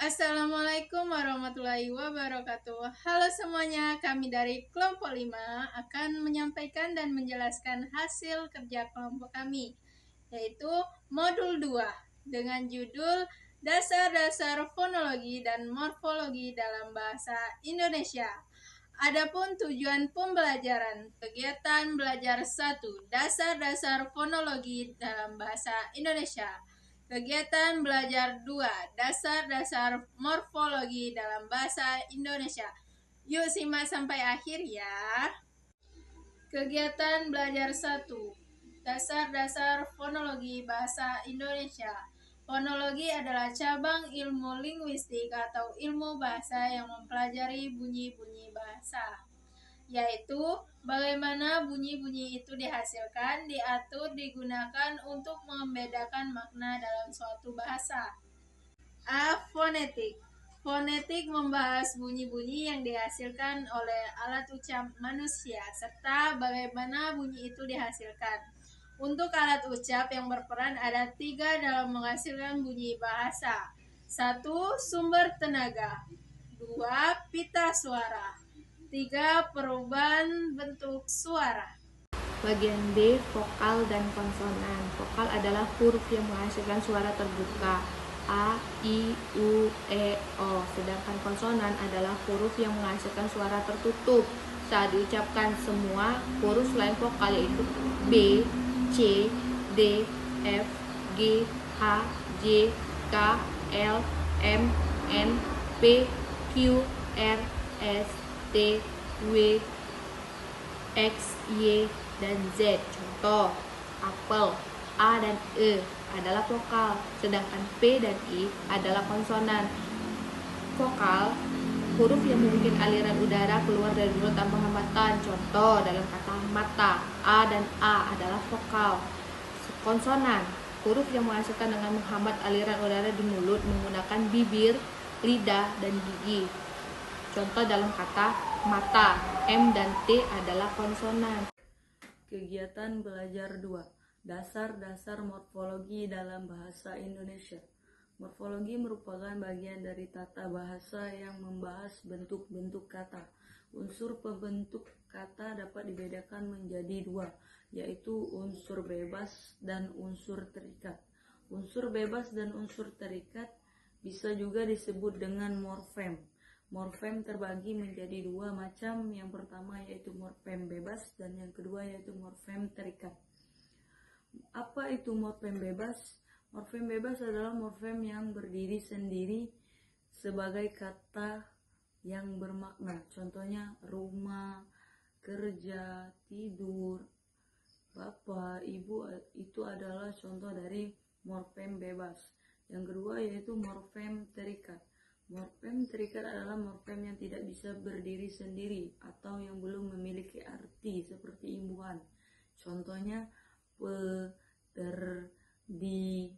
Assalamualaikum warahmatullahi wabarakatuh. Halo semuanya, kami dari kelompok 5 akan menyampaikan dan menjelaskan hasil kerja kelompok kami, yaitu modul 2 dengan judul Dasar-dasar fonologi dan morfologi dalam bahasa Indonesia. Adapun tujuan pembelajaran, kegiatan belajar 1, dasar-dasar fonologi dalam bahasa Indonesia. Kegiatan belajar 2, dasar-dasar morfologi dalam bahasa Indonesia. Yuk simak sampai akhir ya. Kegiatan belajar 1, dasar-dasar fonologi bahasa Indonesia. Fonologi adalah cabang ilmu linguistik atau ilmu bahasa yang mempelajari bunyi-bunyi bahasa, yaitu bagaimana bunyi-bunyi itu dihasilkan, diatur, digunakan untuk membedakan makna dalam suatu bahasa. Fonetik. Fonetik membahas bunyi-bunyi yang dihasilkan oleh alat ucap manusia serta bagaimana bunyi itu dihasilkan. Untuk alat ucap yang berperan ada 3 dalam menghasilkan bunyi bahasa. 1. Sumber tenaga. 2. Pita suara. 3. Perubahan bentuk suara. Bagian B, vokal dan konsonan. Vokal adalah huruf yang menghasilkan suara terbuka A, I, U, E, O. Sedangkan konsonan adalah huruf yang menghasilkan suara tertutup saat diucapkan. Semua huruf selain vokal yaitu B, C, D, F, G, H, J, K, L, M, N, P, Q, R, S, T, W, X, Y, dan Z. Contoh, apel, A dan E adalah vokal, sedangkan P dan I adalah konsonan. Vokal, huruf yang membuat aliran udara keluar dari mulut tanpa hambatan. Contoh, dalam kata mata, A dan A adalah vokal. Konsonan, huruf yang menghasilkan dengan menghambat aliran udara di mulut menggunakan bibir, lidah, dan gigi. Contoh dalam kata mata, M dan T adalah konsonan. Kegiatan belajar 2, dasar-dasar morfologi dalam bahasa Indonesia. Morfologi merupakan bagian dari tata bahasa yang membahas bentuk-bentuk kata. Unsur pembentuk kata dapat dibedakan menjadi 2, yaitu unsur bebas dan unsur terikat. Unsur bebas dan unsur terikat bisa juga disebut dengan morfem. Morfem terbagi menjadi 2 macam. Yang pertama yaitu morfem bebas dan yang kedua yaitu morfem terikat. Apa itu morfem bebas? Morfem bebas adalah morfem yang berdiri sendiri sebagai kata yang bermakna. Contohnya rumah, kerja, tidur, bapak, ibu, itu adalah contoh dari morfem bebas. Yang kedua yaitu morfem terikat. Morfem terikat adalah morfem yang tidak bisa berdiri sendiri atau yang belum memiliki arti seperti imbuhan. Contohnya pe, der, di,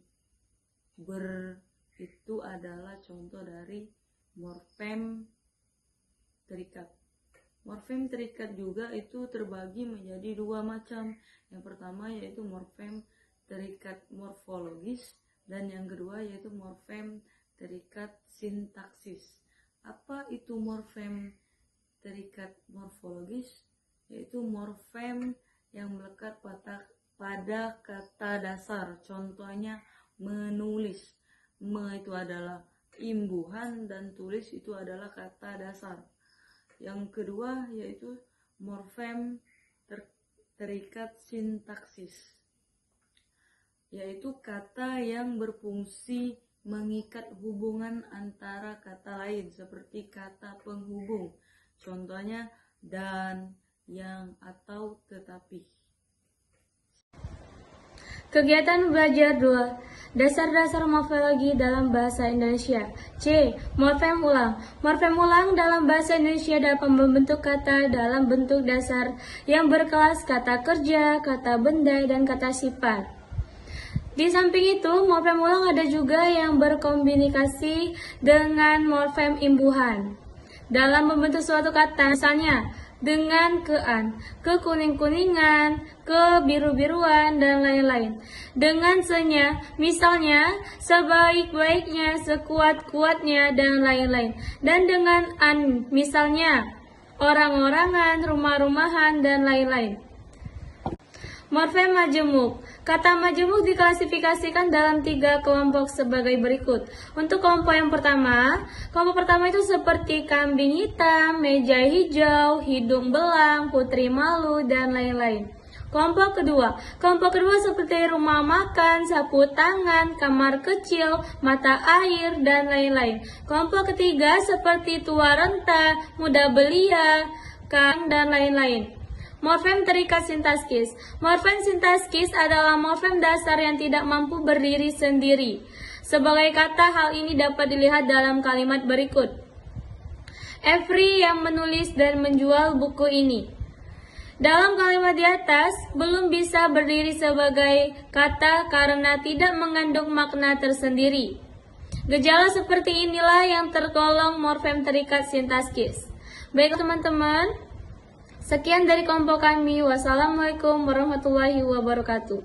ber, itu adalah contoh dari morfem terikat. Morfem terikat juga itu terbagi menjadi 2 macam. Yang pertama yaitu morfem terikat morfologis dan yang kedua yaitu morfem terikat sintaksis. Apa itu morfem terikat morfologis? Yaitu morfem yang melekat pada kata dasar. Contohnya menulis. Me itu adalah imbuhan dan tulis itu adalah kata dasar. Yang kedua yaitu morfem terikat sintaksis, yaitu kata yang berfungsi mengikat hubungan antara kata lain seperti kata penghubung. Contohnya dan, yang, atau tetapi. Kegiatan belajar 2, dasar-dasar morfologi dalam bahasa Indonesia. C. Morfem ulang. Morfem ulang dalam bahasa Indonesia dapat membentuk kata dalam bentuk dasar yang berkelas kata kerja, kata benda, dan kata sifat. Di samping itu, morfem ulang ada juga yang berkombinasi dengan morfem imbuhan dalam membentuk suatu kata. Misalnya, dengan ke-an, ke-kuning-kuningan, ke-biru-biruan, dan lain-lain. Dengan se-nya, misalnya, sebaik-baiknya, sekuat-kuatnya, dan lain-lain. Dan dengan an, misalnya, orang-orangan, rumah-rumahan, dan lain-lain. Morfem majemuk. Kata majemuk diklasifikasikan dalam 3 kelompok sebagai berikut. Untuk kelompok pertama itu seperti kambing hitam, meja hijau, hidung belang, putri malu, dan lain-lain. Kelompok kedua seperti rumah makan, sapu tangan, kamar kecil, mata air, dan lain-lain. Kelompok ketiga seperti tua renta, muda belia, kang, dan lain-lain. Morfem terikat sintaksis. Morfem sintaksis adalah morfem dasar yang tidak mampu berdiri sendiri. Sebagai kata, hal ini dapat dilihat dalam kalimat berikut. Every yang menulis dan menjual buku ini. Dalam kalimat di atas, belum bisa berdiri sebagai kata karena tidak mengandung makna tersendiri. Gejala seperti inilah yang tergolong morfem terikat sintaksis. Baik teman-teman, sekian dari kelompok kami. Wassalamualaikum warahmatullahi wabarakatuh.